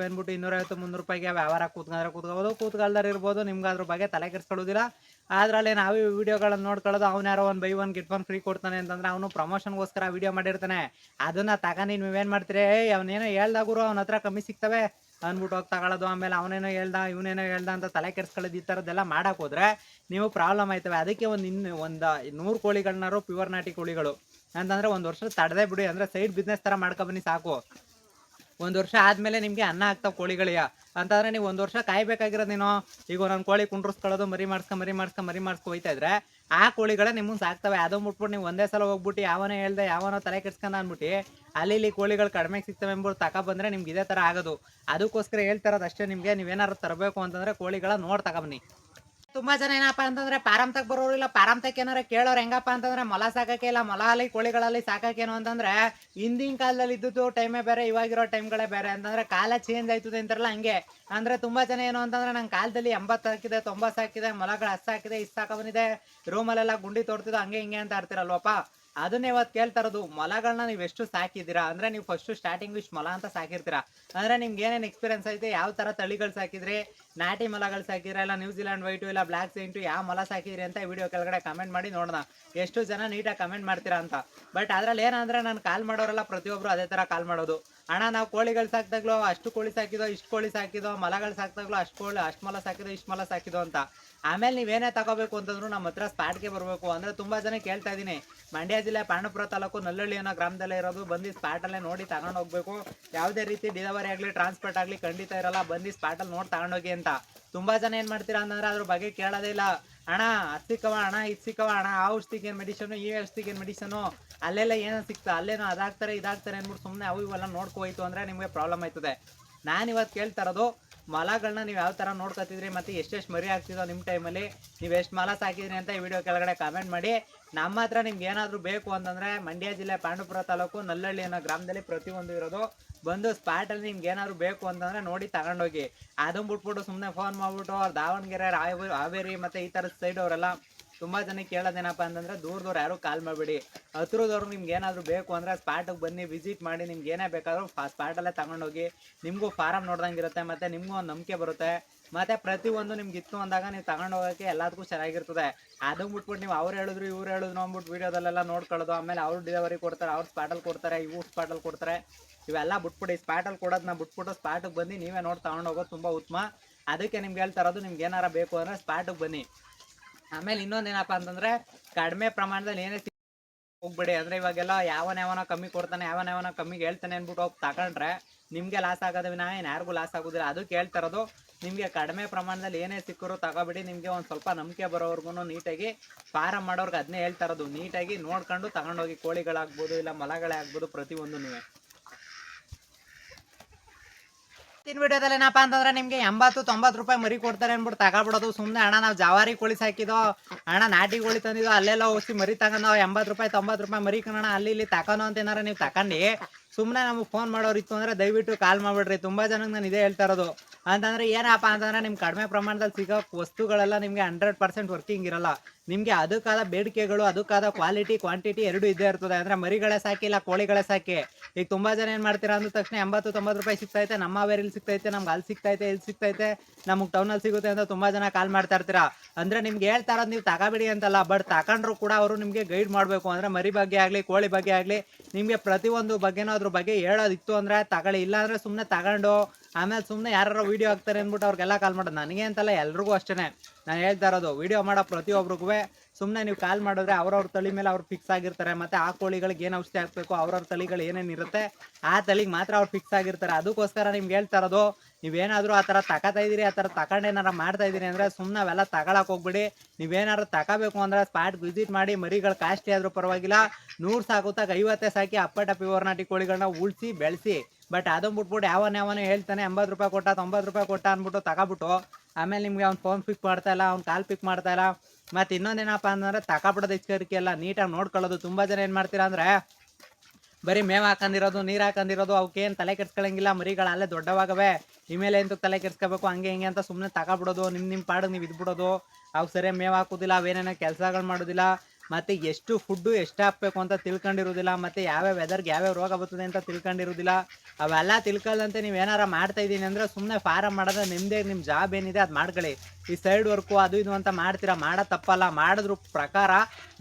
ಅಂದ್ಬಿಟ್ಟು 250-300 ರೂಪಾಯಿಗೆ ವ್ಯವಹಾರ ಕೂತ್ಕೋಬೋದು, ಕೂತ್ಕೊಳ್ದಾರ ಇರ್ಬೋದು. ನಿಮ್ಗೆ ಅದ್ರ ಬಗ್ಗೆ ತಲೆ ಕೆಡಿಸ್ಕೊಳ್ಳೋದಿಲ್ಲ. ಅದರಲ್ಲಿ ನಾವು ವಿಡಿಯೋಗಳನ್ನ ನೋಡ್ಕೊಳ್ಳೋದು, ಅವ್ನು ಯಾರೋ 1 ಬೈ 1 ಗೆಟ್ 1 ಫ್ರೀ ಕೊಡ್ತಾನೆ ಅಂತಂದ್ರೆ ಅವನು ಪ್ರಮೋಷನ್ಗೋಸ್ಕರ ವಿಡಿಯೋ ಮಾಡಿರ್ತಾನೆ. ಅದನ್ನ ತಗೊಂಡು ನೀವೇನು ಮಾಡ್ತೀರಿ, ಅವನೇನೋ ಹೇಳ್ದಾಗುರು ಅವನ ಹತ್ರ ಕಮ್ಮಿ ಸಿಗ್ತವೆ ಅಂದ್ಬಿಟ್ಟು ಹೋಗಿ ತಗೊಳ್ಳೋದು. ಆಮೇಲೆ ಅವನೇನೋ ಹೇಳ್ದ ಇವನೇನೋ ಹೇಳ್ದ ಅಂತ ತಲೆ ಕೆಡಿಸ್ಕೊಳ್ಳೋದು, ಈ ಥರದ್ದೆಲ್ಲ ಮಾಡಕ್ಕೆ ಹೋದ್ರೆ ನೀವು ಪ್ರಾಬ್ಲಮ್ ಆಯ್ತವೆ. ಅದಕ್ಕೆ ಒಂದು 100 ಕೋಳಿಗಳನ್ನಾರು ಪ್ಯೂರ್ ನಾಟಿ ಕೋಳಿಗಳು ಅಂತಂದ್ರೆ 1 ವರ್ಷ ತಡೆದೇ ಬಿಡಿ, ಅಂದ್ರೆ ಸೈಡ್ ಬಿಸ್ನೆಸ್ ಥರ ಮಾಡ್ಕೊಬನ್ನಿ ಸಾಕು. 1 ವರ್ಷ ಆದಮೇಲೆ ನಿಮಗೆ ಅನ್ನ ಆಗ್ತಾವೆ ಕೋಳಿಗಳಿಯ ಅಂತಂದರೆ ನೀವು 1 ವರ್ಷ ಕಾಯ್ಬೇಕಾಗಿರೋದು. ನೀನು ಈಗ ನನ್ನ ಕೋಳಿ ಕುಂಡ್ರಿಸ್ಕೊಳ್ಳೋದು, ಮರಿ ಮಾಡಿಸ್ಕೊ ಹೋಯ್ತಾ ಇದ್ರೆ ಆ ಕೋಳಿಗಳೇ ನಿಮ್ಮನ್ನು ಸಾಕ್ತವೆ. ಅದು ಮುಟ್ಬಿಟ್ಟು ನೀವು ಒಂದೇ ಸಲ ಹೋಗ್ಬಿಟ್ಟು ಯಾವನೋ ತಲೆ ಕೆಡ್ಸ್ಕೊಂಡು ಅಂದ್ಬಿಟ್ಟು ಅಲ್ಲಿ ಕೋಳಿಗಳು ಕಡಿಮೆ ಸಿಗ್ತವೆ ಅಂದ್ಬಿಟ್ಟು ತಗೊಬಂದ್ರೆ ನಿಮ್ಗೆ ಇದೇ ಥರ ಆಗೋದು. ಅದಕ್ಕೋಸ್ಕರ ಹೇಳ್ತಾರದು ಅಷ್ಟೇ. ನಿಮಗೆ ನೀವೇನಾದ್ರು ತರಬೇಕು ಅಂತಂದರೆ ಕೋಳಿಗಳ ನೋಡಿ ತಗೊಬನ್ನಿ. ತುಂಬಾ ಜನ ಏನಪ್ಪಾ ಅಂತಂದ್ರೆ ಪಾರಂ ತಕ್ ಬರೋರು ಇಲ್ಲ, ಪಾರಂ ತಕ್ ಏನಾರ ಕೇಳೋರು ಹೆಂಗಪ್ಪ ಅಂತಂದ್ರೆ ಮೊಲ ಸಾಕಕ್ಕೆ ಇಲ್ಲ, ಮೊಲ ಅಲ್ಲಿ ಕೋಳಿಗಳಲ್ಲಿ ಸಾಕಕ್ಕೇನು ಅಂತಂದ್ರೆ ಹಿಂದಿನ ಕಾಲದಲ್ಲಿ ಇದ್ದು ಟೈಮೇ ಬೇರೆ, ಇವಾಗಿರೋ ಟೈಮ್ಗಳೇ ಬೇರೆ. ಅಂತಂದ್ರೆ ಕಾಲ ಚೇಂಜ್ ಆಯ್ತದೆ ಅಂತಾರಲ್ಲ ಹಂಗೆ. ಅಂದ್ರೆ ತುಂಬಾ ಜನ ಏನು ಅಂತಂದ್ರೆ ನಂಗೆ ಕಾಲದಲ್ಲಿ 80 ಹಾಕಿದೆ, 90 ಹಾಕಿದೆ, ಮೊಲಗಳು 10 ಹಾಕಿದೆ, ಇಷ್ಟು ಸಾಕ ಬಂದಿದೆ, ರೂಮಲ್ಲೆಲ್ಲ ಗುಂಡಿ ತೋರ್ತಿದ್ದು ಹಂಗೆ ಹಿಂಗೆ ಅಂತ ಆಡ್ತಿರಲ್ವಪ್ಪ. ಅದನ್ನೇ ಇವತ್ತು ಕೇಳ್ತಾರದು, ಮೊಲಗಳನ್ನ ನೀವು ಎಷ್ಟು ಸಾಕಿದ್ದೀರಾ ಅಂದ್ರೆ ನೀವು ಫಸ್ಟ್ ಸ್ಟಾರ್ಟಿಂಗ್ ಇಷ್ಟು ಮೊಲ ಅಂತ ಸಾಕಿರ್ತೀರಾ ಅಂದ್ರೆ ನಿಮ್ಗೆ ಏನೇನು ಎಕ್ಸ್ಪೀರಿಯನ್ಸ್ ಐತೆ, ಯಾವ ತರ ತಳಿಗಳು ಸಾಕಿದ್ರಿ, ನಾಟಿ ಮೊಲಗಳು ಸಾಕಿದ್ರೆ ಇಲ್ಲ ನ್ಯೂಜಿಲೆಂಡ್ ವೈಟು ಇಲ್ಲ ಬ್ಲಾಕ್ ಸೈಂಟು, ಯಾವ ಮೊಲ ಸಾಕಿದ್ರಿ ಅಂತ ವಿಡಿಯೋ ಕೆಳಗಡೆ ಕಮೆಂಟ್ ಮಾಡಿ ನೋಡೋಣ ಎಷ್ಟು ಜನ ನೀಟಾಗಿ ಕಮೆಂಟ್ ಮಾಡ್ತೀರಾ ಅಂತ. ಬಟ್ ಅದ್ರಲ್ಲಿ ಏನಂದ್ರೆ ನಾನು ಕಾಲ್ ಮಾಡೋರೆಲ್ಲ ಪ್ರತಿಯೊಬ್ರು ಅದೇ ತರ ಕಾಲ್ ಮಾಡೋದು, ಅಣ್ಣ ನಾವು ಕೋಳಿಗಳು ಸಾಕಿದಾಗ್ಲೂ ಅಷ್ಟು ಕೋಳಿ ಸಾಕಿದೋ, ಇಷ್ಟು ಕೋಳಿ ಸಾಕಿದೋ, ಮೊಲಗಳು ಸಾಕಿದಾಗ್ಲೂ ಅಷ್ಟು ಮೊಲ ಸಾಕಿದೋ, ಇಷ್ಟು ಮೊಲ ಸಾಕಿದೋ ಅಂತ. ಆಮೇಲೆ ನೀವೇನೇ ತಗೋಬೇಕು ಅಂತಂದ್ರು ನಮ್ಮ ಹತ್ರ ಸ್ಪಾಟ್ಗೆ ಬರಬೇಕು. ಅಂದ್ರೆ ತುಂಬಾ ಜನ ಕೇಳ್ತಾ ಇದ್ದೀನಿ, ಮಂಡ್ಯ ಜಿಲ್ಲೆ ಪಾಂಡವಪುರ ತಾಲೂಕು ನಲ್ಲಳ್ಳಿ ಅನ್ನೋ ಗ್ರಾಮದಲ್ಲೇ ಇರೋದು, ಬಂದು ಸ್ಪಾಟಲ್ಲೇ ನೋಡಿ ತಗೊಂಡು ಹೋಗ್ಬೇಕು. ಯಾವುದೇ ರೀತಿ ಡೆಲಿವರಿ ಆಗಲಿ ಟ್ರಾನ್ಸ್ಪೋರ್ಟ್ ಆಗಲಿ ಖಂಡಿತ ಇರಲ್ಲ, ಬಂದು ಸ್ಪಾಟಲ್ಲಿ ನೋಡಿ ತಗೊಂಡೋಗಿ ಅಂತ. ತುಂಬಾ ಜನ ಏನು ಮಾಡ್ತೀರಾ ಅಂತಂದ್ರೆ ಅದ್ರ ಬಗ್ಗೆ ಕೇಳೋದೇ ಇಲ್ಲ. ಅಣ್ಣ ಅದು ಸಿಕ್ಕವ, ಅಣ್ಣ ಇದು ಸಿಕ್ಕವ, ಅಣ್ಣ ಆ ಔಷಧಿಗೆ ಏನು ಮೆಡಿಸನು, ಈ ಔಷಧಿಗೆ ಏನು ಮೆಡಿಸನು, ಅಲ್ಲೆಲ್ಲ ಏನೋ ಸಿಗ್ತಾ, ಅಲ್ಲೇನೋ ಅದಾಗ್ತಾರೆ ಇದಾಗ್ತಾರೆ ಅಂದ್ಬಿಟ್ಟು ಸುಮ್ಮನೆ ಅವು ಇವೆಲ್ಲ ನೋಡ್ಕೋಯ್ತು ಅಂದರೆ ನಿಮಗೆ ಪ್ರಾಬ್ಲಮ್ ಆಯ್ತದೆ. ನಾನು ಇವತ್ತು ಕೇಳ್ತಾ ಇರೋದು, ಮೊಲಗಳನ್ನ ನೀವು ಯಾವ ಥರ ನೋಡ್ಕೊತಿದ್ರಿ ಮತ್ತು ಎಷ್ಟೆಷ್ಟು ಮರಿ ಆಗ್ತಿದೋ ನಿಮ್ಮ ಟೈಮಲ್ಲಿ, ನೀವು ಎಷ್ಟು ಮೊಲ ಸಾಕಿದ್ರಿ ಅಂತ ಈ ವಿಡಿಯೋ ಕೆಳಗಡೆ ಕಮೆಂಟ್ ಮಾಡಿ. ನಮ್ಮ ಹತ್ರ ನಿಮ್ಗೆ ಏನಾದರೂ ಬೇಕು ಅಂತಂದರೆ ಮಂಡ್ಯ ಜಿಲ್ಲೆ ಪಾಂಡವಪುರ ತಾಲೂಕು ನಲ್ಲಳ್ಳಿ ಅನ್ನೋ ಗ್ರಾಮದಲ್ಲಿ ಪ್ರತಿಯೊಂದು ಇರೋದು. ಬಂದು ಸ್ಪಾಟಲ್ಲಿ ನಿಮ್ಗೆ ಏನಾದ್ರು ಬೇಕು ಅಂತಂದರೆ ನೋಡಿ ತಗೊಂಡೋಗಿ. ಅದನ್ನು ಬಿಟ್ಬಿಟ್ಟು ಸುಮ್ಮನೆ ಫೋನ್ ಮಾಡಿಬಿಟ್ಟು ಅವ್ರು ದಾವಣಗೆರೆ, ಹಾವೇರಿ ಮತ್ತು ಈ ಥರದ ಸೈಡ್ ಅವರೆಲ್ಲ ತುಂಬ ಜನಕ್ಕೆ ಕೇಳೋದೇನಪ್ಪ ಅಂತಂದರೆ ದೂರದವ್ರು ಯಾರು ಕಾಲ್ ಮಾಡಬೇಡಿ. ಹತ್ರದವ್ರು ನಿಮ್ಗೆ ಏನಾದರೂ ಬೇಕು ಅಂದರೆ ಸ್ಪಾಟಿಗೆ ಬನ್ನಿ, ವಿಸಿಟ್ ಮಾಡಿ, ನಿಮ್ಗೆ ಏನೇ ಬೇಕಾದರೂ ಸ್ಪಾಟಲ್ಲೇ ತಗೊಂಡೋಗಿ. ನಿಮಗೂ ಫಾರಮ್ ನೋಡ್ದಂಗೆ ಇರುತ್ತೆ ಮತ್ತು ನಿಮಗೂ ಒಂದು ನಂಬಿಕೆ ಬರುತ್ತೆ. ಮತ್ತು ಪ್ರತಿಯೊಂದು ನಿಮ್ಗೆ ಇತ್ತು ಅಂದಾಗ ನೀವು ತಗೊಂಡು ಹೋಗೋಕ್ಕೆ ಎಲ್ಲದಕ್ಕೂ ಚೆನ್ನಾಗಿರ್ತದೆ. ಅದನ್ನು ಬಿಟ್ಬಿಟ್ಟು ನೀವು ಅವ್ರು ಹೇಳಿದ್ರು ಇವ್ರು ಹೇಳಿದ್ರು ಅಂದ್ಬಿಟ್ಟು ವೀಡಿಯೋದಲ್ಲೆಲ್ಲ ನೋಡ್ಕೊಳ್ಳೋದು, ಆಮೇಲೆ ಅವ್ರು ಡೆಲಿವರಿ ಕೊಡ್ತಾರೆ, ಅವ್ರು ಸ್ಪಾಟಲ್ಲಿ ಕೊಡ್ತಾರೆ, ಇವು ಸ್ಪಾಟಲ್ಲಿ ಕೊಡ್ತಾರೆ, ಇವೆಲ್ಲ ಬಿಟ್ಬಿಡಿ. ಸ್ಪಾಟಲ್ಲಿ ಕೊಡೋದನ್ನ ಬಿಟ್ಬಿಟ್ಟು ಸ್ಪಾಟಿಗೆ ಬಂದು ನೀವೇ ನೋಡಿ ತಗೊಂಡು ಹೋಗೋದು ತುಂಬ ಉತ್ತಮ. ಅದಕ್ಕೆ ನಿಮ್ಗೆ ಹೇಳ್ತಾ ಇರೋದು, ನಿಮ್ಗೆ ಏನಾರ ಬೇಕು ಅಂದರೆ ಸ್ಪಾಟಿಗೆ ಬನ್ನಿ. ಆಮೇಲೆ ಇನ್ನೊಂದೇನಪ್ಪ ಅಂತಂದರೆ ಕಡಿಮೆ ಪ್ರಮಾಣದಲ್ಲಿ ಏನೇ ಹೋಗ್ಬೇಡಿ. ಅಂದರೆ ಇವಾಗೆಲ್ಲ ಯಾವನೋ ಕಮ್ಮಿ ಕೊಡ್ತಾನೆ, ಯಾವನೋ ಕಮ್ಮಿಗೆ ಹೇಳ್ತಾನೆ ಅಂದ್ಬಿಟ್ಟು ಹೋಗಿ ತಗೊಂಡ್ರೆ ನಿಮಗೆ ಲಾಸ್ ಆಗೋದು ವಿನಃ ಯಾರಿಗೂ ಲಾಸ್ ಆಗೋದಿಲ್ಲ. ಅದಕ್ಕೆ ಹೇಳ್ತಾ ಇರೋದು, ನಿಮಗೆ ಕಡಿಮೆ ಪ್ರಮಾಣದಲ್ಲಿ ಏನೇ ಸಿಕ್ಕರೂ ತಗೋಬೇಡಿ. ನಿಮಗೆ ಒಂದು ಸ್ವಲ್ಪ ನಂಬಿಕೆ ಬರೋವರೆಗೂ ನೀಟಾಗಿ ಫಾರಮ್ ಮಾಡೋರ್ಗೆ ಅದನ್ನೇ ಹೇಳ್ತಾ ಇರೋದು, ನೀಟಾಗಿ ನೋಡ್ಕೊಂಡು ತಗೊಂಡೋಗಿ. ಕೋಳಿಗಳಾಗ್ಬೋದು ಇಲ್ಲ ಮೊಲಗಳೇ ಆಗ್ಬೋದು, ಪ್ರತಿಯೊಂದು ನೀವೇ. ವಿಡಿಯೋದಲ್ಲಿ ಏನಪ್ಪ ಅಂತಂದ್ರೆ ನಿಮಗೆ 80-90 ರೂಪಾಯಿ ಮರಿ ಕೊಡ್ತಾರೆ ಅಂದ್ಬಿಟ್ಟು ತಗೊಬಿಡೋದು. ಸುಮ್ಮನೆ ಅಣ್ಣ ನಾವು ಜವಾರಿ ಕೋಳಿ ಸಾಕಿದೋ, ಅಣ್ಣ ನಾಟಿ ಕೋಳಿ ತಂದಿದ್ದು, ಅಲ್ಲೆಲ್ಲ ಹೋಗಿ ಮರಿ ತಗೊಂಡು 80-90 ರೂಪಾಯಿ ಮರಿ ಕಣೋಣ ಅಲ್ಲಿ ಇಲ್ಲಿ ತಗೋಣ ಅಂತ ಏನಾರ ನೀವು ತಗೊಂಡು ಸುಮ್ಮನೆ ನಮಗೆ ಫೋನ್ ಮಾಡೋರಿತ್ತು ಅಂದರೆ ದಯವಿಟ್ಟು ಕಾಲ್ ಮಾಡಿಬಿಡ್ರಿ. ತುಂಬ ಜನಕ್ಕೆ ನಾನು ಇದೇ ಹೇಳ್ತಾ ಇರೋದು. ಅಂತಂದರೆ ಏನಪ್ಪ ಅಂತಂದರೆ ನಿಮ್ಮ ಕಡಿಮೆ ಪ್ರಮಾಣದಲ್ಲಿ ಸಿಗೋ ವಸ್ತುಗಳೆಲ್ಲ ನಿಮಗೆ 100% ವರ್ಕಿಂಗ್ ಇರಲ್ಲ. ನಿಮಗೆ ಅದಕ್ಕಾದ ಬೇಡಿಕೆಗಳು, ಅದಕ್ಕಾದ ಕ್ವಾಲಿಟಿ ಕ್ವಾಂಟಿಟಿ ಎರಡೂ ಇದ್ದೇ ಇರ್ತದೆ. ಅಂದರೆ ಮರಿಗಳೇ ಸಾಕಿ ಇಲ್ಲ ಕೋಳಿಗಳೇ ಸಾಕಿ. ಈಗ ತುಂಬ ಜನ ಏನು ಮಾಡ್ತೀರಾ ಅಂದ ತಕ್ಷಣ 80-90 ರೂಪಾಯಿ ಸಿಗ್ತೈತೆ, ನಮ್ಮ ಹಾವೇರಿಲಿ ಸಿಗ್ತೈತೆ, ನಮ್ಗೆ ಅಲ್ಲಿ ಸಿಗ್ತೈತೆ, ಇಲ್ಲಿ ಸಿಗ್ತೈತೆ, ನಮಗೆ ಟೌನಲ್ಲಿ ಸಿಗುತ್ತೆ ಅಂತ ತುಂಬ ಜನ ಕಾಲ್ ಮಾಡ್ತಾ ಇರ್ತೀರಾ. ಅಂದರೆ ನಿಮ್ಗೆ ಹೇಳ್ತಾ ಇರೋದು ನೀವು ತಗೋಬಿಡಿ ಅಂತಲ್ಲ, ಬಟ್ ತಗೊಂಡ್ರು ಕೂಡ ಅವರು ನಿಮಗೆ ಗೈಡ್ ಮಾಡಬೇಕು. ಅಂದರೆ ಮರಿ ಬಗ್ಗೆ ಆಗಲಿ ಕೋಳಿ ಬಗ್ಗೆ ಆಗಲಿ ನಿಮಗೆ ಪ್ರತಿಯೊಂದು ಬಗ್ಗೆನೂ ಅದ್ರ ಬಗ್ಗೆ ಹೇಳೋದಿತ್ತು ಅಂದರೆ ತಗೊಳ್ಳಿ. ಇಲ್ಲ ಅಂದರೆ ಸುಮ್ಮನೆ ತಗೊಂಡು ಆಮೇಲೆ ಸುಮ್ಮನೆ ಯಾರು ವೀಡಿಯೋ ಹಾಕ್ತಾರೆ ಅಂದ್ಬಿಟ್ಟು ಅವ್ರಿಗೆಲ್ಲ ಕಾಲ್ ಮಾಡೋದು. ನನಗೆ ಅಂತಲ್ಲ, ಎಲ್ರಿಗೂ ಅಷ್ಟೇ ನಾನು ಹೇಳ್ತಾ ಇರೋದು. ವೀಡಿಯೋ ಮಾಡೋ ಪ್ರತಿಯೊಬ್ರಿಗೂ ಸುಮ್ಮನೆ ನೀವು ಕಾಲ್ ಮಾಡಿದ್ರೆ ಅವ್ರವ್ರ ತಳಿ ಮೇಲೆ ಅವ್ರು ಫಿಕ್ಸ್ ಆಗಿರ್ತಾರೆ. ಮತ್ತು ಆ ಕೋಳಿಗಳಿಗೆ ಏನು ಔಷಧಿ ಹಾಕಬೇಕು, ಅವ್ರವ್ರ ತಳಿಗಳು ಏನೇನಿರುತ್ತೆ ಆ ತಳಿಗೆ ಮಾತ್ರ ಅವ್ರು ಫಿಕ್ಸ್ ಆಗಿರ್ತಾರೆ. ಅದಕ್ಕೋಸ್ಕರ ನಿಮ್ಗೆ ಹೇಳ್ತಾ ಇರೋದು, ನೀವೇನಾದರೂ ಆ ಥರ ತಗೋತಾ ಇದ್ದೀರಿ, ಆ ಥರ ತಗೊಂಡು ಏನಾರು ಮಾಡ್ತಾ ಇದ್ದೀರಿ ಅಂದರೆ ಸುಮ್ಮನೆ ಅವೆಲ್ಲ ತಗೊಳಕ್ಕೆ ಹೋಗ್ಬಿಡಿ. ನೀವೇನಾದ್ರು ತಗೋಬೇಕು ಅಂದರೆ ಸ್ಪಾಟ್ ವಿಸಿಟ್ ಮಾಡಿ. ಮರಿಗಳು ಕಾಸ್ಟ್ಲಿ ಆದರೂ ಪರವಾಗಿಲ್ಲ, 100 ಸಾಕುತ್ತಾಗ 50 ಸಾಕಿ ಅಪ್ಪಟ ಪ್ಯೂರ್ ನಾಟಿ ಕೋಳಿಗಳನ್ನ ಉಳಿಸಿ ಬೆಳೆಸಿ. ಬಟ್ ಅದನ್ನು ಬಿಟ್ಬಿಟ್ಟು ಯಾವನೇ ಹೇಳ್ತಾನೆ 80 ರೂಪಾಯಿ ಕೊಟ್ಟ 90 ರೂಪಾಯಿ ಕೊಟ್ಟ ಅಂದ್ಬಿಟ್ಟು ತಗೊಬಿಟ್ಟು ಆಮೇಲೆ ನಿಮಗೆ ಅವ್ನು ಫೋನ್ ಪಿಕ್ ಮಾಡ್ತಾ ಇಲ್ಲ, ಅವ್ನು ಕಾಲ್ ಪಿಕ್ ಮಾಡ್ತಾ ಇಲ್ಲ. ಮತ್ತು ಇನ್ನೊಂದೇನಪ್ಪ ಅಂತಂದರೆ ತಗೊಬಿಡೋದು ಎಚ್ಚರಿಕೆ ಎಲ್ಲ ನೀಟಾಗಿ ನೋಡ್ಕೊಳ್ಳೋದು. ತುಂಬ ಜನ ಏನು ಮಾಡ್ತೀರಾ ಅಂದರೆ ಬರೀ ಮೇವು ಹಾಕೊಂಡಿರೋದು, ನೀರು ಹಾಕೊಂಡಿರೋದು, ಅವಕ್ಕೇನು ತಲೆ ಕೆಡ್ಸ್ಕೊಳಂಗಿಲ್ಲ. ಮರಿಗಳು ಅಲ್ಲೇ ದೊಡ್ಡವಾಗವೆ, ಇಮೇಲೆ ಎಂತ ತಲೆ ಕೆಡ್ಸ್ಕೋಬೇಕು ಹಂಗೆ ಹಿಂಗೆ ಅಂತ ಸುಮ್ಮನೆ ತಗೊಬಿಡೋದು. ನಿಮ್ಮ ಪಾಡಿಗೆ ನೀವು ಇದ್ಬಿಡೋದು. ಅವು ಸರಿಯಾಗಿ ಮೇವು ಹಾಕೋದಿಲ್ಲ, ಅವೇನೇನೋ ಕೆಲಸಗಳು ಮಾಡೋದಿಲ್ಲ. ಮತ್ತು ಎಷ್ಟು ಫುಡ್ಡು ಎಷ್ಟು ಹಾಕ್ಬೇಕು ಅಂತ ತಿಳ್ಕೊಂಡಿರೋದಿಲ್ಲ. ಮತ್ತು ಯಾವ್ಯಾವ ವೆದರ್ಗೆ ಯಾವ್ಯಾವ ರೋಗ ಬರ್ತದೆ ಅಂತ ತಿಳ್ಕೊಂಡಿರೋದಿಲ್ಲ. ಅವೆಲ್ಲ ತಿಳ್ಕೊಳ್ಳಂತೆ ನೀವು ಏನಾರ ಮಾಡ್ತಾಯಿದ್ದೀನಿ ಅಂದರೆ ಸುಮ್ಮನೆ ಫಾರಮ್ ಮಾಡೋದು ನಿಮ್ಮದೇ. ನಿಮ್ಮ ಜಾಬ್ ಏನಿದೆ ಅದು ಮಾಡ್ಕೊಳ್ಳಿ. ಈ ಸೈಡ್ ವರ್ಕು ಅದು ಇದು ಅಂತ ಮಾಡ್ತೀರಾ, ಮಾಡೋದು ತಪ್ಪಲ್ಲ. ಮಾಡಿದ್ರ ಪ್ರಕಾರ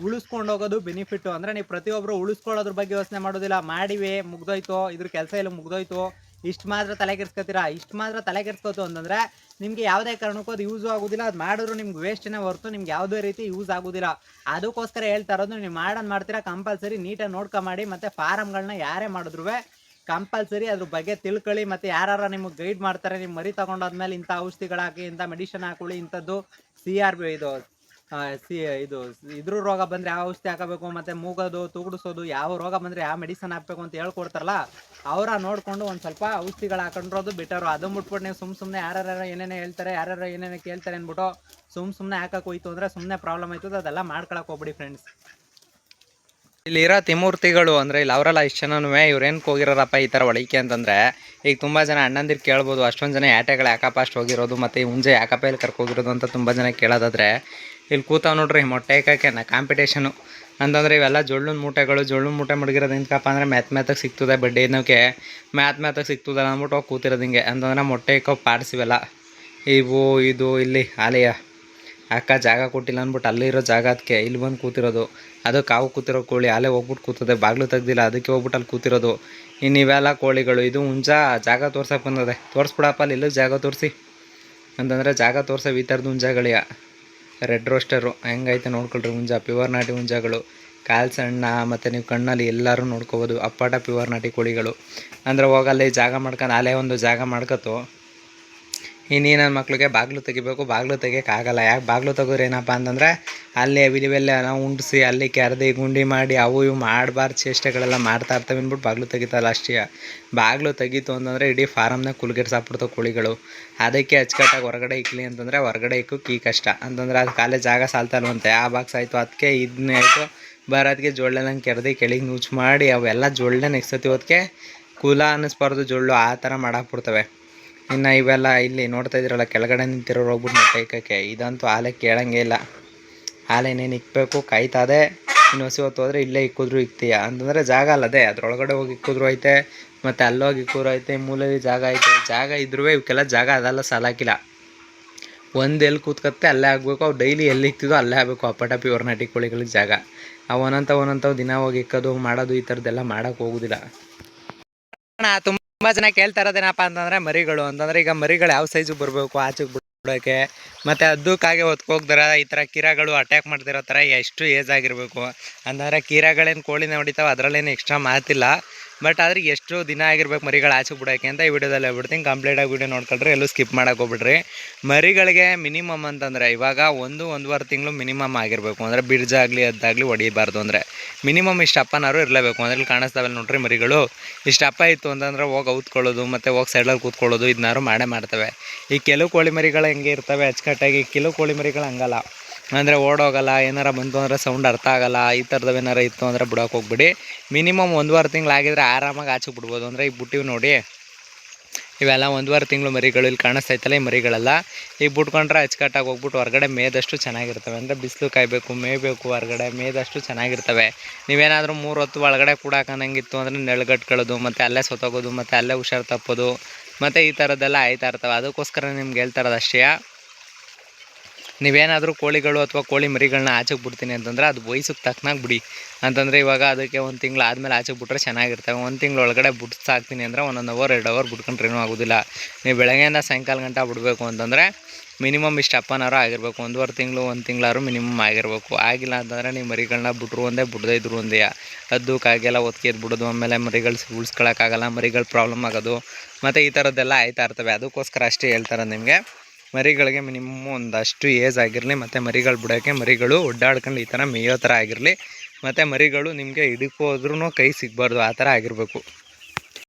ಉಳಿಸ್ಕೊಂಡು ಹೋಗೋದು ಬೆನಿಫಿಟ್ಟು. ಅಂದರೆ ನೀವು ಪ್ರತಿಯೊಬ್ಬರು ಉಳಿಸ್ಕೊಳ್ಳೋದ್ರ ಬಗ್ಗೆ ಯೋಚನೆ ಮಾಡೋದಿಲ್ಲ. ಮಾಡಿವಿ ಮುಗ್ದೋಯ್ತು, ಇದ್ರ ಕೆಲಸ ಇಲ್ಲ ಮುಗ್ದೋಯ್ತು, ಇಷ್ಟು ಮಾತ್ರ ತಲೆ ಕೆಡ್ಸ್ಕೊತೀರಾ. ಇಷ್ಟು ಮಾತ್ರ ತಲೆ ಕೆಡ್ಸ್ಕೊತು ಅಂತಂದರೆ ನಿಮಗೆ ಯಾವುದೇ ಕಾರಣಕ್ಕೂ ಅದು ಯೂಸು ಆಗೋದಿಲ್ಲ. ಅದು ಮಾಡಿದ್ರು ನಿಮ್ಗೆ ವೇಸ್ಟೇ ಹೊರತು ನಿಮ್ಗೆ ಯಾವುದೇ ರೀತಿ ಯೂಸ್ ಆಗೋದಿಲ್ಲ. ಅದಕ್ಕೋಸ್ಕರ ಹೇಳ್ತಾ ಇರೋದು, ನೀವು ಮಾಡ್ತೀರಾ ಕಂಪಲ್ಸರಿ ನೀಟಾಗಿ ನೋಡ್ಕೊ ಮಾಡಿ. ಮತ್ತು ಫಾರಮ್ಗಳನ್ನ ಯಾರೇ ಮಾಡಿದ್ರು ಕಂಪಲ್ಸರಿ ಅದ್ರ ಬಗ್ಗೆ ತಿಳ್ಕೊಳ್ಳಿ. ಮತ್ತು ಯಾರು ನಿಮಗೆ ಗೈಡ್ ಮಾಡ್ತಾರೆ, ನಿಮ್ಮ ಮರಿ ತೊಗೊಂಡಾದ್ಮೇಲೆ ಇಂಥ ಔಷಧಿಗಳಾಕಿ, ಇಂಥ ಮೆಡಿಷನ್ ಹಾಕೊಳ್ಳಿ, ಇಂಥದ್ದು CRB ಇದು ಇದ್ರ ರೋಗ ಬಂದರೆ ಯಾವ ಔಷಧಿ ಹಾಕಬೇಕು, ಮತ್ತು ಮೂಗೋದು ತೂಗುಡಿಸೋದು, ಯಾವ ರೋಗ ಬಂದರೆ ಯಾವ ಮೆಡಿಸನ್ ಹಾಕಬೇಕು ಅಂತ ಹೇಳ್ಕೊಡ್ತಾರಲ್ಲ, ಅವರ ನೋಡಿಕೊಂಡು ಒಂದು ಸ್ವಲ್ಪ ಔಷಧಿಗಳು ಹಾಕೊಂಡಿರೋದು ಬೆಟರು. ಅದು ಬಿಟ್ಬಿಟ್ಟು ನೀವು ಸುಮ್ಮನೆ ಯಾರ್ಯಾರು ಏನೇನೋ ಹೇಳ್ತಾರೆ, ಯಾರ್ಯಾರು ಏನೇನೋ ಕೇಳ್ತಾರೆ ಅಂದ್ಬಿಟ್ಟು ಸುಮ್ಮನೆ ಹಾಕಕ್ಕೆ ಹೋಯ್ತು ಅಂದರೆ ಸುಮ್ಮನೆ ಪ್ರಾಬ್ಲಮ್ ಆಯ್ತದೆ. ಅದೆಲ್ಲ ಮಾಡ್ಕೊಳಕ್ಕೆ ಹೋಗ್ಬಿಡಿ ಫ್ರೆಂಡ್ಸ್. ಇಲ್ಲಿರೋ ತಿಮೂರ್ತಿಗಳು ಅಂದರೆ ಇಲ್ಲಿ ಅವರೆಲ್ಲ ಇಷ್ಟು ಜನನೂ ಇವ್ರೇನು ಹೋಗಿರೋರಪ್ಪ ಈ ಥರ ಒಳಕ್ಕೆ ಅಂತಂದರೆ, ಈಗ ತುಂಬ ಜನ ಅಣ್ಣಂದಿರು ಕೇಳ್ಬೋದು, ಅಷ್ಟೊಂದು ಜನ ಯಾಟೆಗಳು ಯಾಕಪ್ಪ ಅಷ್ಟು ಹೋಗಿರೋದು, ಮತ್ತು ಈ ಹುಂಜೆ ಯಾಕಪ್ಪ ಇಲ್ಲಿ ಕರ್ಕೋಗಿರೋದು ಅಂತ ತುಂಬ ಜನ ಕೇಳೋದಾದರೆ, ಇಲ್ಲಿ ಕೂತಾವ್ ನೋಡ್ರಿ ಮೊಟ್ಟೆ ಇಕ್ಕೋಕ್ಕೆ ಕಾಂಪಿಟೇಷನು ಅಂತಂದರೆ ಇವೆಲ್ಲ ಜೊಳ್ಳಿನ ಮೂಟೆಗಳು. ಜೊಳ್ಳಿನ ಮೂಟೆ ಮಡಗಿರೋದು ಎಂತಕಪ್ಪ ಅಂದರೆ ಮೆತ್ತಗೆ ಸಿಗ್ತದೆ, ಬಡ್ಡಿ ಏನೋಕ್ಕೆ ಮೆತ್ತಗೆ ಸಿಗ್ತದಲ್ಲ ಅಂದ್ಬಿಟ್ಟು ಹೋಗಿ ಕೂತಿರೋದು ಹಿಂಗೆ. ಅಂತಂದರೆ ಮೊಟ್ಟೆ ಇಕ್ಕೋ ಪಾಡ್ಸಿವೆಲ್ಲ ಇವು ಇದು ಇಲ್ಲಿ ಆಲೆಯ ಅಕ್ಕ ಜಾಗ ಕೊಟ್ಟಿಲ್ಲ ಅಂದ್ಬಿಟ್ಟು ಅಲ್ಲಿರೋ ಜಾಗ ಅದಕ್ಕೆ ಇಲ್ಲಿ ಬಂದು ಕೂತಿರೋದು. ಅದು ಕಾವು ಕೂತಿರೋ ಕೋಳಿ ಅಲ್ಲೇ ಹೋಗ್ಬಿಟ್ಟು ಕೂತದೆ, ಬಾಗಿಲು ತೆಗ್ದಿಲ್ಲ ಅದಕ್ಕೆ ಹೋಗ್ಬಿಟ್ಟು ಅಲ್ಲಿ ಕೂತಿರೋದು. ಇನ್ನು ಇವೆಲ್ಲ ಕೋಳಿಗಳು. ಇದು ಹುಂಜ ಜಾಗ ತೋರ್ಸಕ್ಕೆ ಬಂದದೆ. ತೋರಿಸ್ಬಿಡಪ್ಪ ಅಲ್ಲಿ ಇಲ್ಲಿಗೆ ಜಾಗ ತೋರಿಸಿ ಅಂತಂದರೆ ಜಾಗ ತೋರ್ಸೋ ಈ ಥರದ್ದು ಹುಂಜಗಳಿಯ ರೆಡ್ ರೋಸ್ಟರು ಹೆಂಗೈತೆ ನೋಡ್ಕೊಳ್ರಿ. ಹುಂಜ ಪ್ಯೂರ್ ನಾಟಿ ಹುಂಜಗಳು, ಕಾಲು ಸಣ್ಣ, ಮತ್ತು ನೀವು ಕಣ್ಣಲ್ಲಿ ಎಲ್ಲರೂ ನೋಡ್ಕೋಬೋದು. ಅಪ್ಪಾಟ ಪ್ಯೂರ್ ನಾಟಿ ಕೋಳಿಗಳು. ಅಂದರೆ ಹೋಗಲ್ಲಿ ಜಾಗ ಮಾಡ್ಕೊಂಡು ಅಲ್ಲೇ ಒಂದು ಜಾಗ ಮಾಡ್ಕೊತು. ಇನ್ನು ನನ್ನ ಮಕ್ಳಿಗೆ ಬಾಗಿಲು ತೆಗಿಬೇಕು, ಬಾಗಿಲು ತೆಗಿಯೋಕ್ಕಾಗಲ್ಲ. ಯಾಕೆ ಬಾಗಿಲು ತೆಗೆದ್ರೆ ಏನಪ್ಪ ಅಂತಂದರೆ ಅಲ್ಲಿ ವಿಲಿವೆಲ್ಲ ನಾವು ಉಂಡಿಸಿ ಅಲ್ಲಿ ಕೆರೆದಿ ಗುಂಡಿ ಮಾಡಿ ಅವು ಇವು ಮಾಡಬಾರ್ದು ಚೇಷ್ಟೆಗಳೆಲ್ಲ ಮಾಡ್ತಾ ಇರ್ತವೆ ಅಂದ್ಬಿಟ್ಟು ಬಾಗಿಲು ತೆಗಿತಾರಲ್ಲ ಅಷ್ಟೇ. ಬಾಗಿಲು ತೆಗೀತು ಅಂತಂದರೆ ಇಡೀ ಫಾರಮ್ನಾಗ ಕುಲ್ಗೆಡ್ಸಾಕ್ಬಿಡ್ತಾವೆ ಕೋಳಿಗಳು. ಅದಕ್ಕೆ ಅಚ್ಚುಕಟ್ಟಾಗಿ ಹೊರಗಡೆ ಇಕ್ಕಲಿ ಅಂತಂದರೆ ಹೊರಗಡೆ ಇಕ್ಕೋಕೆ ಈ ಕಷ್ಟ. ಅಂತಂದರೆ ಅದು ಕಾಲೇ ಜಾಗ ಸಾಲ್ತಲ್ವಂತೆ, ಆ ಬಾಕ್ಸ್ ಆಯಿತು ಅದಕ್ಕೆ ಇದನ್ನೇ ಆಯಿತು ಬರೋದಕ್ಕೆ ಜೊಳ್ಳೆನಂಗೆ ಕೆರೆದಿ ಕೆಳಗೆ ನುಚ್ಚು ಮಾಡಿ ಅವೆಲ್ಲ ಜೊಳ್ಳೆ ನೆಕ್ಸತಿ ಹೊತ್ತಿಗೆ ಕುಲ ಅನ್ನಿಸ್ಬಾರ್ದು ಜೊಳ್ಳು, ಆ ಥರ ಮಾಡಾಕ್ಬಿಡ್ತವೆ. ಇನ್ನು ಇವೆಲ್ಲ ಇಲ್ಲಿ ನೋಡ್ತಾ ಇದ್ದೀರಲ್ಲ ಕೆಳಗಡೆ ನಿಂತಿರೋರು ಹೋಗ್ಬಿಟ್ಟು ಮೊಟ್ಟೆ ಇಕ್ಕೋಕ್ಕೆ, ಇದಂತೂ ಆಲೆ ಕೇಳಂಗೇ ಇಲ್ಲ. ಹಾಲೇನೇನು ಇಕ್ಕಬೇಕು ಕಾಯ್ತದೆ. ಇನ್ನು ಹೊಸಿ ಹೊತ್ತು ಹೋದರೆ ಇಲ್ಲೇ ಇಕ್ಕಿದ್ರು ಇಕ್ತೀಯ ಅಂತಂದರೆ ಜಾಗ ಅಲ್ಲದೆ ಅದರೊಳಗಡೆ ಹೋಗಿ ಇಕ್ಕಿದ್ರು ಐತೆ, ಮತ್ತು ಅಲ್ಲೋಗಿ ಇಕ್ಕಿದ್ರು ಐತೆ, ಮೂಲೆಯಲ್ಲಿ ಜಾಗ ಐತೆ. ಜಾಗ ಇದ್ರೂ ಇವಕ್ಕೆಲ್ಲ ಜಾಗ ಅದೆಲ್ಲ ಸಾಲಾಕಿಲ್ಲ. ಒಂದು ಎಲ್ಲಿ ಕೂತ್ಕತ್ತೆ ಅಲ್ಲೇ ಆಗಬೇಕು. ಅವು ಡೈಲಿ ಎಲ್ಲಿ ಇಕ್ತಿದೋ ಅಲ್ಲೇ ಆಗಬೇಕು. ಅಪ್ಪಟ ಪ್ಯೂರ್ ನಾಟಿ ಕೋಳಿಗಳಿಗೆ ಜಾಗ. ಅವು ಒಂದೊಂಥವು ದಿನ ಹೋಗಿ ಇಕ್ಕೋದು ಮಾಡೋದು ಈ ಥರದ್ದೆಲ್ಲ ಮಾಡೋಕ್ಕೆ ಹೋಗೋದಿಲ್ಲ. ತುಂಬ ಜನ ಕೇಳ್ತಾ ಇರೋದೇನಪ್ಪ ಅಂತಂದರೆ ಮರಿಗಳು ಅಂತಂದರೆ, ಈಗ ಮರಿಗಳು ಯಾವ ಸೈಜಿಗೆ ಬರಬೇಕು ಆಚೆಗೆ ಬಿಡೋಕ್ಕೆ, ಮತ್ತು ಅದಕ್ಕಾಗೆ ಹೊತ್ಕೋಗ್ದಾರ ಈ ಥರ ಕೀರಗಳು ಅಟ್ಯಾಕ್ ಮಾಡ್ತಿರೋ ಥರ ಎಷ್ಟು ಏಜ್ ಆಗಿರಬೇಕು ಅಂತಂದರೆ, ಕೀರಗಳೇನು ಕೋಳಿನ ಹೊಡಿತಾವೆ ಅದರಲ್ಲೇನು ಎಕ್ಸ್ಟ್ರಾ ಮಾತಿಲ್ಲ. ಬಟ್ ಆದ್ರೆ ಎಷ್ಟು ದಿನ ಆಗಿರ್ಬೇಕು ಮರಿಗಳು ಆಚೆಗೆ ಬಿಡೋಕ್ಕೆ ಅಂತ ಈ ವಿಡಿಯೋದಲ್ಲಿ ಹೇಳ್ಬಿಡ್ತೀನಿ. ಕಂಪ್ಲೀಟಾಗಿ ವಿಡಿಯೋ ನೋಡ್ಕೊಳ್ರಿ, ಎಲ್ಲೂ ಸ್ಕಿಪ್ ಮಾಡೋಕೆ ಹೋಗ್ಬಿಡ್ರಿ. ಮರಿಗಳಿಗೆ ಮಿನಿಮಮ್ ಅಂತಂದರೆ ಇವಾಗ 1-1.5 ತಿಂಗಳು ಮಿನಿಮಮ್ ಆಗಿರಬೇಕು. ಅಂದರೆ ಬಿರ್ಜಾಗಲಿ ಅದಾಗಲಿ ಹೊಡಿಬಾರ್ದು. ಅಂದರೆ ಮಿನಿಮಮ್ ಇಷ್ಟು ಅಪ್ಪನಾರು ಇರಲೇಬೇಕು. ಅಂದರೆ ಇಲ್ಲಿ ಕಾಣಿಸ್ತಾವಲ್ಲ ನೋಡ್ರಿ ಮರಿಗಳು, ಇಷ್ಟು ಅಪ್ಪ ಇತ್ತು ಅಂತಂದರೆ ಹೋಗಿ ಔತ್ಕೊಳ್ಳೋದು ಮತ್ತು ಹೋಗಿ ಸೈಡಲ್ಲಿ ಕೂತ್ಕೊಳ್ಳೋದು ಇದನ್ನಾರು ಮಾಡ್ತವೆ. ಈ ಕೆಲವು ಕೋಳಿ ಮರಿಗಳು ಹೆಂಗೆ ಇರ್ತವೆ ಅಚ್ಚುಕಟ್ಟಾಗಿ, ಕೆಲವು ಕೋಳಿ ಮರಿಗಳು ಹಂಗಲ್ಲ. ಅಂದರೆ ಓಡೋಗಲ್ಲ, ಏನಾರ ಬಂತು ಅಂದರೆ ಸೌಂಡ್ ಅರ್ಥ ಆಗಲ್ಲ. ಈ ಥರದವು ಏನಾರ ಇತ್ತು ಅಂದರೆ ಬಿಡೋಕೆ ಹೋಗ್ಬಿಡಿ. ಮಿನಿಮಮ್ 1.5 ತಿಂಗಳು ಆಗಿದ್ರೆ ಆರಾಮಾಗಿ ಆಚೆಗೆ ಬಿಡ್ಬೋದು. ಅಂದರೆ ಈಗ ಬಿಟ್ಟಿವಿ ನೋಡಿ, ಇವೆಲ್ಲ 1.5 ತಿಂಗಳು ಮರಿಗಳು. ಇಲ್ಲಿ ಕಾಣಿಸ್ತೈತಲ್ಲ ಈ ಮರಿಗಳೆಲ್ಲ ಈಗ ಬಿಟ್ಕೊಂಡ್ರೆ ಅಚ್ಚುಕಟ್ಟಾಗಿ ಹೋಗ್ಬಿಟ್ಟು ಹೊರಗಡೆ ಮೇದಷ್ಟು ಚೆನ್ನಾಗಿರ್ತವೆ. ಅಂದರೆ ಬಿಸಿಲು ಕಾಯಬೇಕು, ಮೇಯಬೇಕು, ಹೊರಗಡೆ ಮೇದಷ್ಟು ಚೆನ್ನಾಗಿರ್ತವೆ. ನೀವೇನಾದರೂ 3 ಹೊತ್ತು ಒಳಗಡೆ ಕೂಡ ಹಾಕೋಂಗಿತ್ತು ಅಂದರೆ ನೆಳಗಟ್ಕೊಳ್ಳೋದು, ಮತ್ತು ಅಲ್ಲೇ ಸೊತ್ತೋಗೋದು, ಮತ್ತು ಅಲ್ಲೇ ಹುಷಾರು ತಪ್ಪೋದು, ಮತ್ತು ಈ ಥರದ್ದೆಲ್ಲ ಆಯ್ತಾ ಇರ್ತವೆ. ಅದಕ್ಕೋಸ್ಕರ ನಿಮ್ಗೆ ಹೇಳ್ತಾ ಇರೋದು ಅಷ್ಟೇ. ನೀವೇನಾದರೂ ಕೋಳಿಗಳು ಅಥವಾ ಕೋಳಿ ಮರಿಗಳನ್ನ ಆಚೆಗೆ ಬಿಡ್ತೀನಿ ಅಂತಂದರೆ ಅದು ವಯಸ್ಸಿಗೆ ತಕ್ಕನಾಗಿ ಬಿಡಿ. ಅಂತಂದರೆ ಇವಾಗ ಅದಕ್ಕೆ 1 ತಿಂಗಳು ಆದಮೇಲೆ ಆಚೆಗೆ ಬಿಟ್ರೆ ಚೆನ್ನಾಗಿರ್ತವೆ. 1 ತಿಂಗಳು ಒಳಗಡೆ ಬಿಟ್ಟು ಸಾಕ್ತೀನಿ ಅಂದರೆ 1 ಅವರ್ 2 ಅವರ್ ಬಿಟ್ಕೊಂಡ್ರೆ ಏನೂ ಆಗೋದಿಲ್ಲ. ನೀವು ಬೆಳಗ್ಗೆಯಿಂದ ಸಾಯಂಕಾಲ ಗಂಟ ಬಿಡಬೇಕು ಅಂತಂದರೆ ಮಿನಿಮಮ್ ಇಷ್ಟು ಅಪ್ಪನಾರು ಆಗಿರಬೇಕು. 1.5 ತಿಂಗಳು 1 ತಿಂಗಳಾರು ಮಿನಿಮಮ್ ಆಗಿರಬೇಕು. ಆಗಿಲ್ಲ ಅಂತಂದರೆ ನೀವು ಮರಿಗಳನ್ನ ಬಿಟ್ರು ಒಂದೇ ಬಿಡದೇ ಇದ್ರು ಒಂದೇ. ಅದಕ್ಕಾಗೆಲ್ಲ ಒತ್ತಿಗೆ ಬಿಡೋದು, ಆಮೇಲೆ ಮರಿಗಳು ಉಳಿಸ್ಕೊಳಕ್ಕಾಗಲ್ಲ, ಮರಿಗಳು ಪ್ರಾಬ್ಲಮ್ ಆಗೋದು, ಮತ್ತು ಈ ಥರದ್ದೆಲ್ಲ ಆಯ್ತಾ ಇರ್ತವೆ. ಅದಕ್ಕೋಸ್ಕರ ಅಷ್ಟೇ ಹೇಳ್ತಾರೆ ನಿಮಗೆ. ಮರಿಗಳಿಗೆ ಮಿನಿಮಮ್ ಒಂದಷ್ಟು ಏಜ್ ಆಗಿರಲಿ, ಮತ್ತು ಮರಿಗಳು ಬಿಡೋಕ್ಕೆ ಮರಿಗಳು ಒಡ್ಡಾಡ್ಕೊಂಡು ಈ ಥರ ಮೇಯೋ ಥರ ಆಗಿರಲಿ, ಮತ್ತು ಮರಿಗಳು ನಿಮಗೆ ಹಿಡ್ಕೋದ್ರೂ ಕೈ ಸಿಗಬಾರ್ದು, ಆ ಥರ ಆಗಿರಬೇಕು.